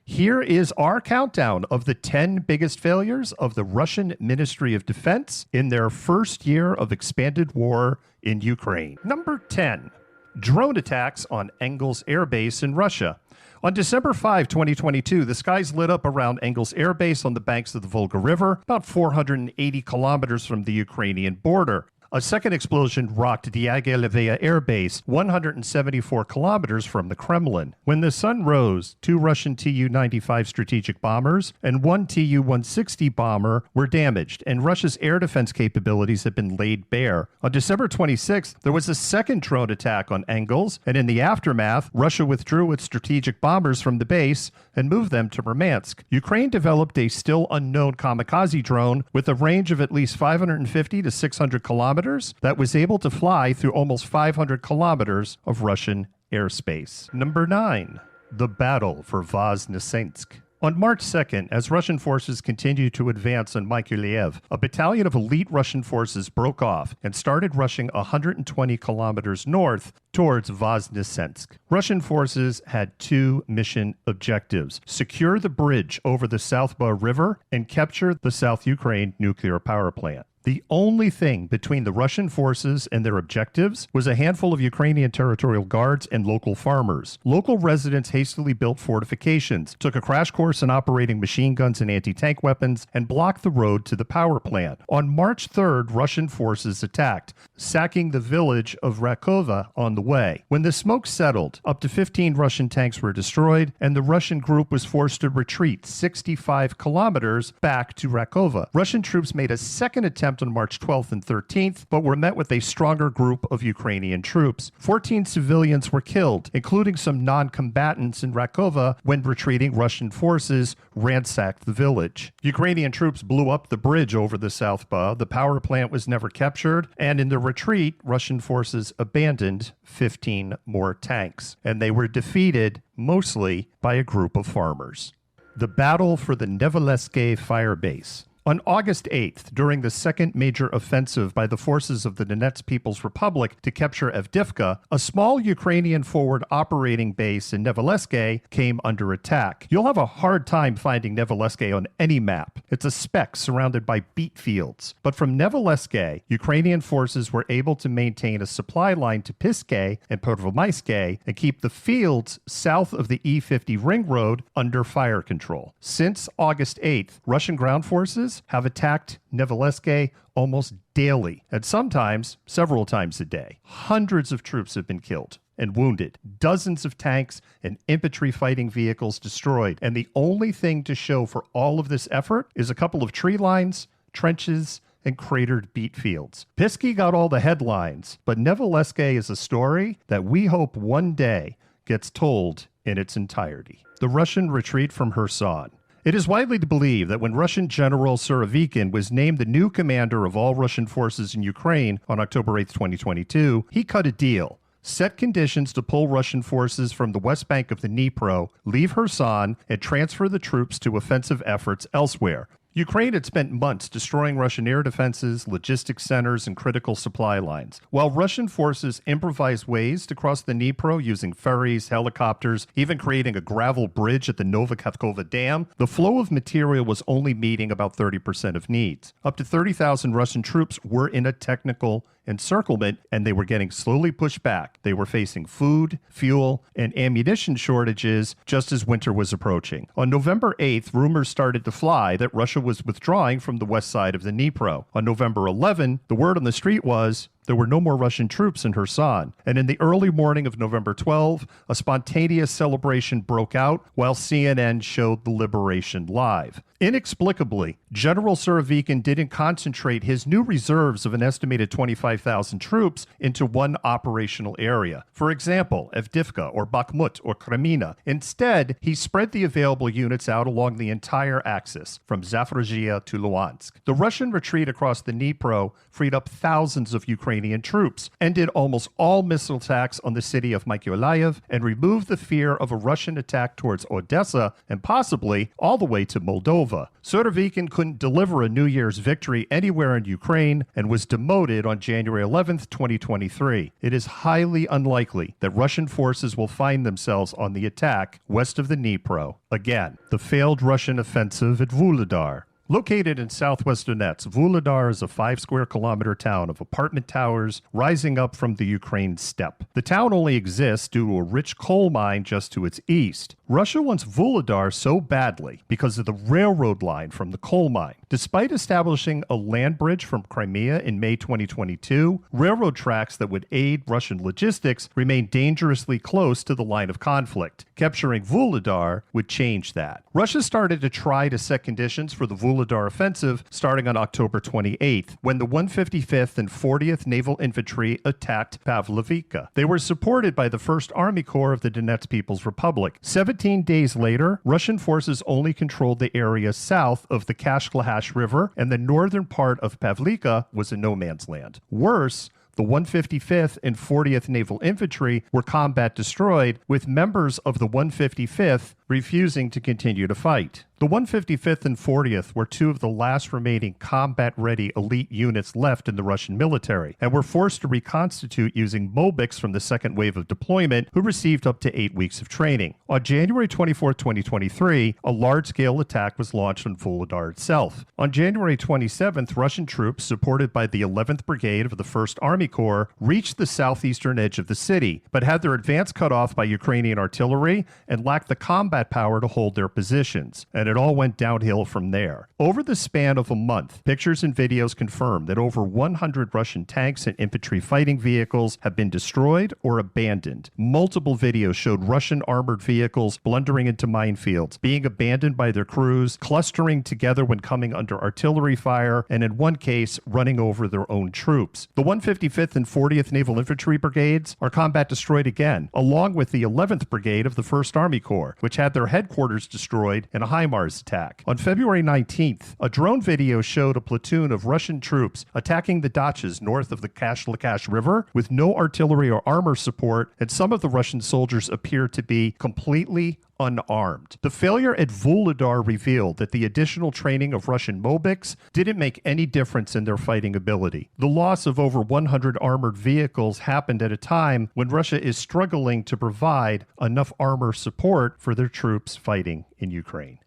Here is our countdown of the 10 biggest failures of the Russian Ministry of Defense in their first year of expanded war in Ukraine. Number 10, drone attacks on Engels Air Base in Russia. On December 5, 2022, the skies lit up around Engels Air Base on the banks of the Volga River, about 480 kilometers from the Ukrainian border. A second explosion rocked Diaghilev Air Base, 174 kilometers from the Kremlin. When the sun rose, 2 Russian Tu-95 strategic bombers and 1 Tu-160 bomber were damaged, and Russia's air defense capabilities have been laid bare. On December 26th, there was a second drone attack on Engels, and in the aftermath, Russia withdrew its strategic bombers from the base and moved them to Murmansk. Ukraine developed a still unknown kamikaze drone with a range of at least 550 to 600 kilometers that was able to fly through almost 500 kilometers of Russian airspace. Number 9, the battle for Voznesensk. On March 2nd, as Russian forces continued to advance on Mykolaiv, a battalion of elite Russian forces broke off and started rushing 120 kilometers north towards Voznesensk. Russian forces had 2 mission objectives: secure the bridge over the South-Ba River and capture the South Ukraine nuclear power plant. The only thing between the Russian forces and their objectives was a handful of Ukrainian territorial guards and local farmers. Local residents hastily built fortifications, took a crash course in operating machine guns and anti-tank weapons, and blocked the road to the power plant. On March 3rd, Russian forces attacked, sacking the village of Rakova on the way. When the smoke settled, up to 15 Russian tanks were destroyed, and the Russian group was forced to retreat 65 kilometers back to Rakova. Russian troops made a second attempt on March 12th and 13th, but were met with a stronger group of Ukrainian troops. 14 civilians were killed, including some non-combatants in Rakova, when retreating Russian forces ransacked the village. Ukrainian troops blew up the bridge over the South-Ba. The power plant was never captured, and in the retreat, Russian forces abandoned 15 more tanks, and they were defeated mostly by a group of farmers. The battle for the Neveleske fire base. On August 8th, during the second major offensive by the forces of the Donetsk People's Republic to capture Avdiivka, a small Ukrainian forward operating base in Neveleske came under attack. You'll have a hard time finding Neveleske on any map. It's a speck surrounded by beet fields. But from Neveleske, Ukrainian forces were able to maintain a supply line to Piske and Pervomaiske and keep the fields south of the E50 ring road under fire control. Since August 8th, Russian ground forces have attacked Neveleske almost daily, and sometimes several times a day. Hundreds of troops have been killed and wounded, dozens of tanks and infantry fighting vehicles destroyed, and the only thing to show for all of this effort is a couple of tree lines, trenches, and cratered beet fields. Piske got all the headlines, but Neveleske is a story that we hope one day gets told in its entirety. The Russian retreat from Kherson. It is widely believed that when Russian General Surovikin was named the new commander of all Russian forces in Ukraine on October 8, 2022, he cut a deal, set conditions to pull Russian forces from the west bank of the Dnipro, leave Kherson, and transfer the troops to offensive efforts elsewhere. Ukraine had spent months destroying Russian air defenses, logistics centers, and critical supply lines. While Russian forces improvised ways to cross the Dnipro using ferries, helicopters, even creating a gravel bridge at the Novokhovka Dam, the flow of material was only meeting about 30% of needs. Up to 30,000 Russian troops were in a technical encirclement, and they were getting slowly pushed back. They were facing food, fuel, and ammunition shortages just as winter was approaching. On November 8th, rumors started to fly that Russia was withdrawing from the west side of the Dnipro. On November 11, the word on the street was there were no more Russian troops in Kherson. And in the early morning of November 12, a spontaneous celebration broke out while CNN showed the liberation live. Inexplicably, General Surovikin didn't concentrate his new reserves of an estimated 25,000 troops into one operational area. For example, Avdiivka or Bakhmut or Kreminna. Instead, he spread the available units out along the entire axis, from Zaporizhzhia to Luhansk. The Russian retreat across the Dnipro freed up thousands of Ukrainian Ukrainian troops, ended almost all missile attacks on the city of Mykolaiv, and removed the fear of a Russian attack towards Odessa and possibly all the way to Moldova. Surovikin couldn't deliver a New Year's victory anywhere in Ukraine and was demoted on January 11th, 2023. It is highly unlikely that Russian forces will find themselves on the attack west of the Dnipro again. The failed Russian offensive at Vuhledar. Located in southwest Donetsk, Vuhledar is a 5-square-kilometer town of apartment towers rising up from the Ukraine steppe. The town only exists due to a rich coal mine just to its east. Russia wants Vuhledar so badly because of the railroad line from the coal mine. Despite establishing a land bridge from Crimea in May 2022, railroad tracks that would aid Russian logistics remain dangerously close to the line of conflict. Capturing Vuhledar would change that. Russia started to try to set conditions for the Vuhledar offensive starting on October 28th, when the 155th and 40th Naval Infantry attacked Pavlovka. They were supported by the 1st Army Corps of the Donetsk People's Republic. 17 days later, Russian forces only controlled the area south of the Kashklahash River, and the northern part of Pavlivka was a no man's land. Worse, the 155th and 40th Naval Infantry were combat destroyed, with members of the 155th refusing to continue to fight. The 155th and 40th were two of the last remaining combat-ready elite units left in the Russian military, and were forced to reconstitute using Mobics from the second wave of deployment, who received up to 8 weeks of training. On January 24, 2023, a large-scale attack was launched on Vuhledar itself. On January 27th, Russian troops, supported by the 11th Brigade of the 1st Army Corps, reached the southeastern edge of the city, but had their advance cut off by Ukrainian artillery and lacked the combat power to hold their positions, and it all went downhill from there. Over the span of a month, pictures and videos confirm that over 100 Russian tanks and infantry fighting vehicles have been destroyed or abandoned. Multiple videos showed Russian armored vehicles blundering into minefields, being abandoned by their crews, clustering together when coming under artillery fire, and in one case, running over their own troops. The 155th and 40th Naval Infantry Brigades are combat destroyed again, along with the 11th Brigade of the 1st Army Corps, which had their headquarters destroyed in a HIMARS attack. On February 19th, a drone video showed a platoon of Russian troops attacking the dachas north of the Kashlykash River with no artillery or armor support, and some of the Russian soldiers appear to be completely unarmed. The failure at Vuhledar revealed that the additional training of Russian Mobics didn't make any difference in their fighting ability. The loss of over 100 armored vehicles happened at a time when Russia is struggling to provide enough armor support for their troops fighting in Ukraine.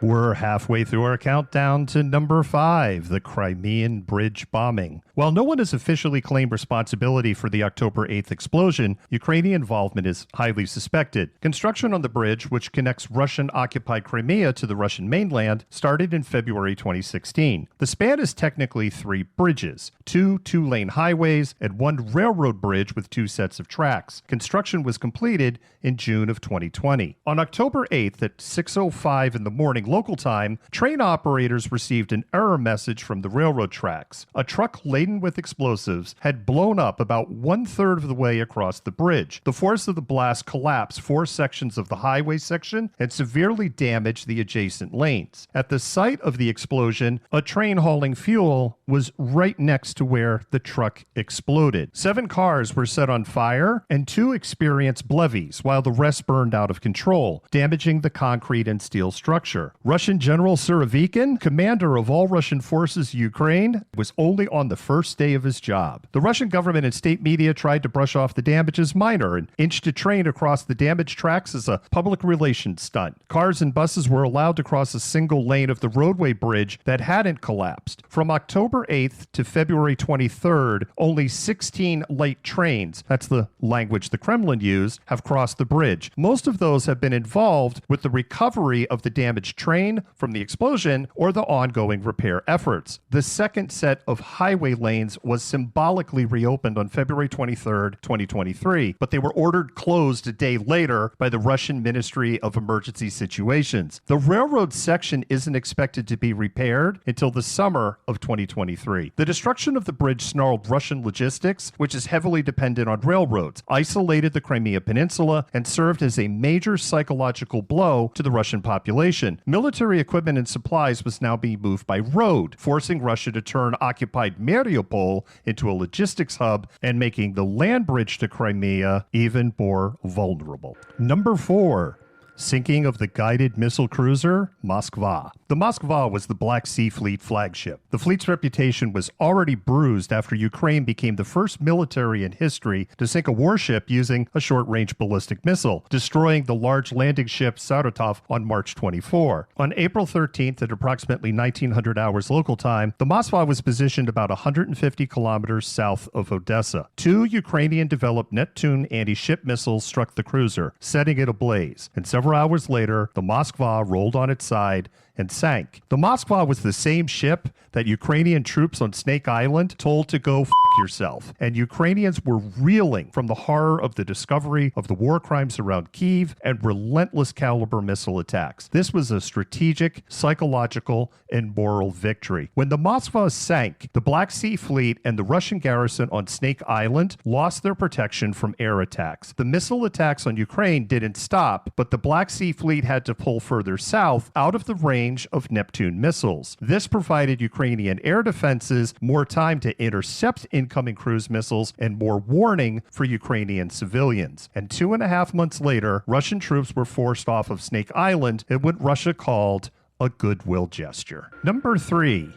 We're halfway through our countdown to number 5, the Crimean Bridge bombing. While no one has officially claimed responsibility for the October 8th explosion, Ukrainian involvement is highly suspected. Construction on the bridge, which connects Russian-occupied Crimea to the Russian mainland, started in February 2016. The span is technically 3 bridges, 2 two-lane highways, and 1 railroad bridge with 2 sets of tracks. Construction was completed in June of 2020. On October 8th at 6:05 in the morning local time, train operators received an error message from the railroad tracks. A truck laden with explosives had blown up about 1/3 of the way across the bridge. The force of the blast collapsed 4 sections of the highway section and severely damaged the adjacent lanes. At the site of the explosion, a train hauling fuel was right next to where the truck exploded. 7 cars were set on fire and 2 experienced blevies, while the rest burned out of control, damaging the concrete and steel structure. Russian General Surovikin, commander of all Russian forces in Ukraine, was only on the first day of his job. The Russian government and state media tried to brush off the damage as minor and inched a train across the damaged tracks as a public relations stunt. Cars and buses were allowed to cross a single lane of the roadway bridge that hadn't collapsed. From October 8th to February 23rd, only 16 light trains, that's the language the Kremlin used, have crossed the bridge. Most of those have been involved with the recovery of the damaged train from the explosion or the ongoing repair efforts. The second set of highway lanes was symbolically reopened on February 23rd, 2023, but they were ordered closed a day later by the Russian Ministry of Emergency Situations. The railroad section isn't expected to be repaired until the summer of 2023. The destruction of the bridge snarled Russian logistics, which is heavily dependent on railroads, isolated the Crimea Peninsula, and served as a major psychological blow to the Russian population. Military equipment and supplies was now being moved by road, forcing Russia to turn occupied Mariupol into a logistics hub and making the land bridge to Crimea even more vulnerable. Number 4. Sinking of the guided missile cruiser Moskva. The Moskva was the Black Sea Fleet flagship. The fleet's reputation was already bruised after Ukraine became the first military in history to sink a warship using a short-range ballistic missile, destroying the large landing ship Saratov on March 24. On April 13th at approximately 1900 hours local time, the Moskva was positioned about 150 kilometers south of Odessa. 2 Ukrainian-developed Neptune anti-ship missiles struck the cruiser, setting it ablaze, and several hours later, the Moskva rolled on its side and sank. The Moskva was the same ship that Ukrainian troops on Snake Island told to go f yourself. And Ukrainians were reeling from the horror of the discovery of the war crimes around Kyiv and relentless caliber missile attacks. This was a strategic, psychological, and moral victory. When the Moskva sank, the Black Sea Fleet and the Russian garrison on Snake Island lost their protection from air attacks. The missile attacks on Ukraine didn't stop, but the Black Sea Fleet had to pull further south out of the range of Neptune missiles. This provided Ukrainian air defenses more time to intercept incoming cruise missiles and more warning for Ukrainian civilians. And 2.5 months later, Russian troops were forced off of Snake Island in what Russia called a goodwill gesture. Number 3.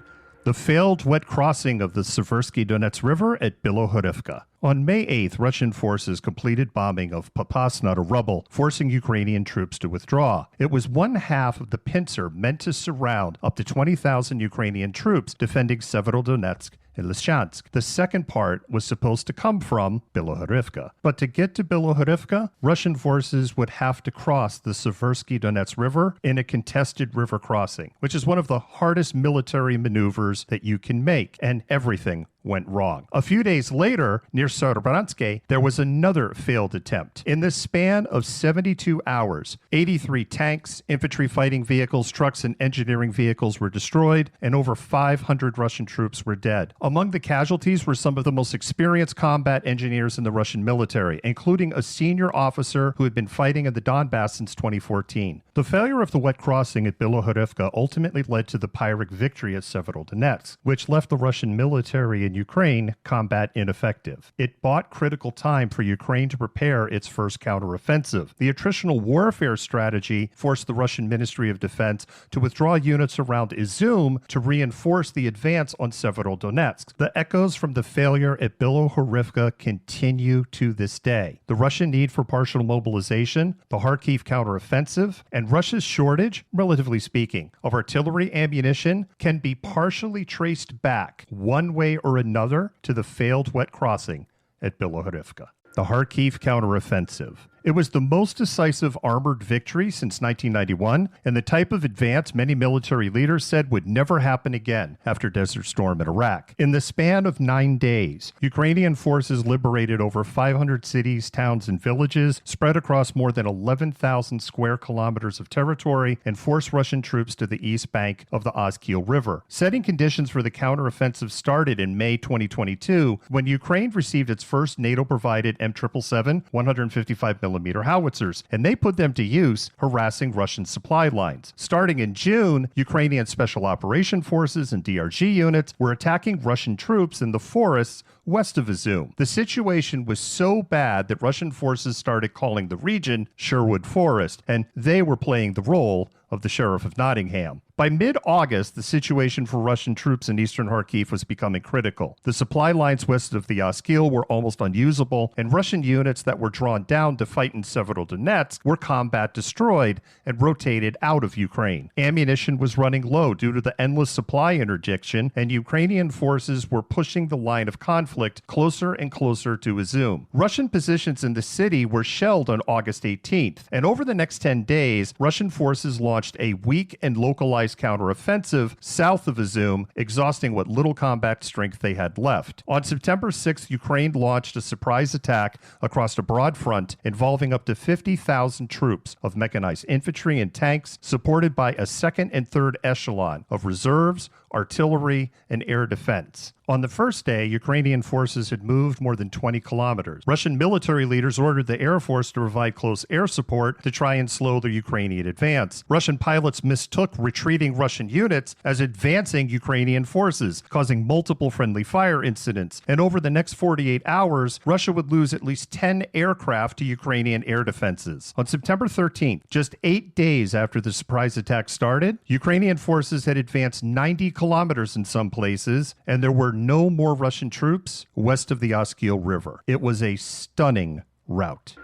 The failed wet crossing of the Seversky Donets River at Bilohorivka. On May 8th, Russian forces completed bombing of Popasna to rubble, forcing Ukrainian troops to withdraw. It was one half of the pincer meant to surround up to 20,000 Ukrainian troops defending Severodonetsk and Lysychansk. The second part was supposed to come from Bilohorivka. But to get to Bilohorivka, Russian forces would have to cross the Seversky Donets River in a contested river crossing, which is one of the hardest military maneuvers that you can make, and everything went wrong. A few days later, near Sarabranske, there was another failed attempt. In the span of 72 hours, 83 tanks, infantry fighting vehicles, trucks, and engineering vehicles were destroyed, and over 500 Russian troops were dead. Among the casualties were some of the most experienced combat engineers in the Russian military, including a senior officer who had been fighting in the Donbass since 2014. The failure of the wet crossing at Bilohorivka ultimately led to the Pyrrhic victory at Severodonetsk, which left the Russian military in Ukraine combat ineffective. It bought critical time for Ukraine to prepare its first counteroffensive. The attritional warfare strategy forced the Russian Ministry of Defense to withdraw units around Izum to reinforce the advance on Severodonetsk. The echoes from the failure at Bilohorivka continue to this day. The Russian need for partial mobilization, the Kharkiv counteroffensive, and Russia's shortage, relatively speaking, of artillery ammunition can be partially traced back, one way or another, to the failed wet crossing at Bilohorivka. The Kharkiv counteroffensive. It was the most decisive armored victory since 1991, and the type of advance many military leaders said would never happen again after Desert Storm in Iraq. In the span of 9 days, Ukrainian forces liberated over 500 cities, towns, and villages, spread across more than 11,000 square kilometers of territory, and forced Russian troops to the east bank of the Oskil River. Setting conditions for the counteroffensive started in May 2022, when Ukraine received its first NATO-provided M777 155mm howitzers, and they put them to use, harassing Russian supply lines. Starting in June, Ukrainian Special Operation Forces and DRG units were attacking Russian troops in the forests west of Izum. The situation was so bad that Russian forces started calling the region Sherwood Forest, and they were playing the role of the Sheriff of Nottingham. By mid-August, the situation for Russian troops in eastern Kharkiv was becoming critical. The supply lines west of the Oskil were almost unusable, and Russian units that were drawn down to fight in Severodonetsk were combat destroyed and rotated out of Ukraine. Ammunition was running low due to the endless supply interdiction, and Ukrainian forces were pushing the line of conflict closer and closer to Izum. Russian positions in the city were shelled on August 18th, and over the next 10 days, Russian forces launched a weak and localized counteroffensive south of Izum, exhausting what little combat strength they had left. On September 6th, Ukraine launched a surprise attack across a broad front involving up to 50,000 troops of mechanized infantry and tanks, supported by a second and third echelon of reserves, artillery, and air defense. On the first day, Ukrainian forces had moved more than 20 kilometers. Russian military leaders ordered the Air Force to provide close air support to try and slow the Ukrainian advance. Russian pilots mistook retreating Russian units as advancing Ukrainian forces, causing multiple friendly fire incidents. And over the next 48 hours, Russia would lose at least 10 aircraft to Ukrainian air defenses. On September 13th, just 8 days after the surprise attack started, Ukrainian forces had advanced 90 kilometers in some places, and there were no more Russian troops west of the Oskil River. It was a stunning rout.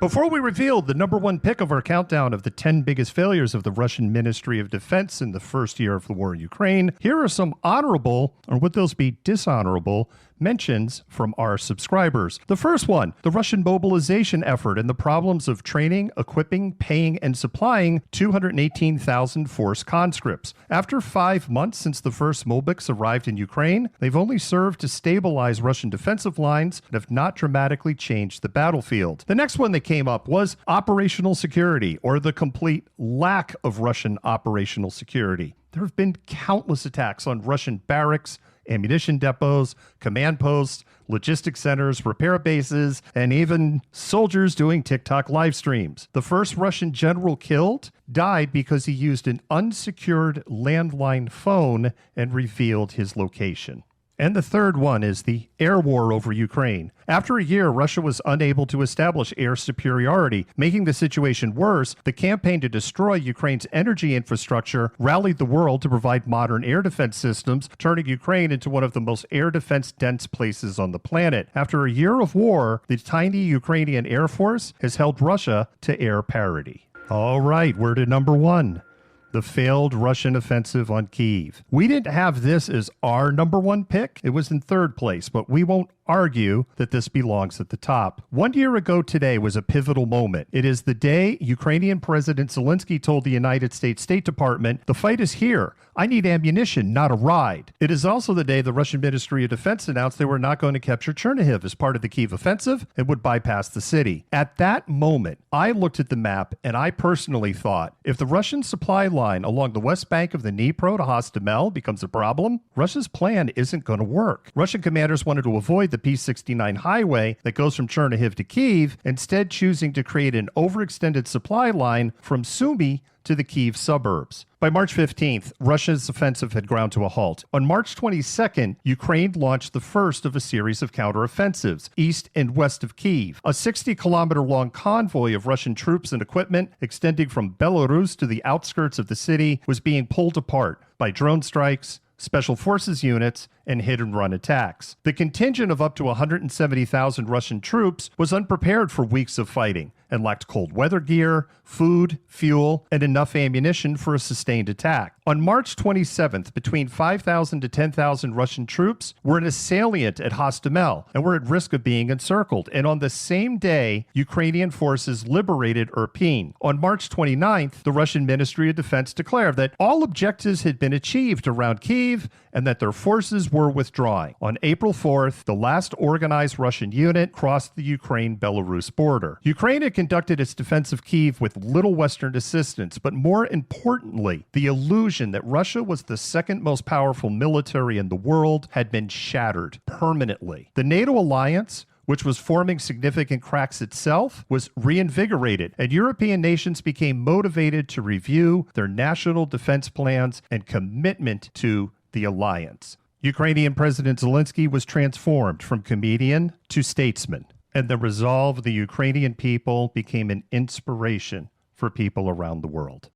Before we reveal the number one pick of our countdown of the 10 biggest failures of the Russian Ministry of Defense in the first year of the war in Ukraine, here are some honorable, or would those be dishonorable, mentions from our subscribers. The first one, the Russian mobilization effort and the problems of training, equipping, paying, and supplying 218,000 forced conscripts. After 5 months since the first Mobics arrived in Ukraine, they've only served to stabilize Russian defensive lines and have not dramatically changed the battlefield. The next one that came up was operational security, or the complete lack of Russian operational security. There have been countless attacks on Russian barracks, ammunition depots, command posts, logistics centers, repair bases, and even soldiers doing TikTok live streams. The first Russian general killed died because he used an unsecured landline phone and revealed his location. And the third one is the air war over Ukraine. After a year, Russia was unable to establish air superiority. Making the situation worse, the campaign to destroy Ukraine's energy infrastructure rallied the world to provide modern air defense systems, turning Ukraine into one of the most air defense-dense places on the planet. After a year of war, the tiny Ukrainian Air Force has held Russia to air parity. All right, we're to number one. The failed Russian offensive on Kyiv. We didn't have this as our number one pick. It was in third place, but we won't argue that this belongs at the top. 1 year ago today was a pivotal moment. It is the day Ukrainian President Zelensky told the United States State Department, "The fight is here. I need ammunition, not a ride." It is also the day the Russian Ministry of Defense announced they were not going to capture Chernihiv as part of the Kyiv offensive and would bypass the city. At that moment, I looked at the map and I personally thought, if the Russian supply line along the west bank of the Dnipro to Hostomel becomes a problem, Russia's plan isn't going to work. Russian commanders wanted to avoid the P-69 highway that goes from Chernihiv to Kyiv, instead choosing to create an overextended supply line from Sumy to the Kyiv suburbs. By March 15th, Russia's offensive had ground to a halt. On March 22nd, Ukraine launched the first of a series of counteroffensives, east and west of Kyiv. A 60-kilometer-long convoy of Russian troops and equipment extending from Belarus to the outskirts of the city was being pulled apart by drone strikes, special forces units, and hit-and-run attacks. The contingent of up to 170,000 Russian troops was unprepared for weeks of fighting and lacked cold weather gear, food, fuel, and enough ammunition for a sustained attack. On March 27th, between 5,000 to 10,000 Russian troops were in a salient at Hostomel and were at risk of being encircled. And on the same day, Ukrainian forces liberated Irpin. On March 29th, the Russian Ministry of Defense declared that all objectives had been achieved around Kyiv and that their forces were withdrawing. On April 4th, the last organized Russian unit crossed the Ukraine-Belarus border. Ukraine had conducted its defense of Kyiv with little Western assistance, but more importantly, the illusion that Russia was the second most powerful military in the world had been shattered permanently. The NATO alliance, which was forming significant cracks itself, was reinvigorated, and European nations became motivated to review their national defense plans and commitment to the alliance. Ukrainian President Zelensky was transformed from comedian to statesman, and the resolve of the Ukrainian people became an inspiration for people around the world.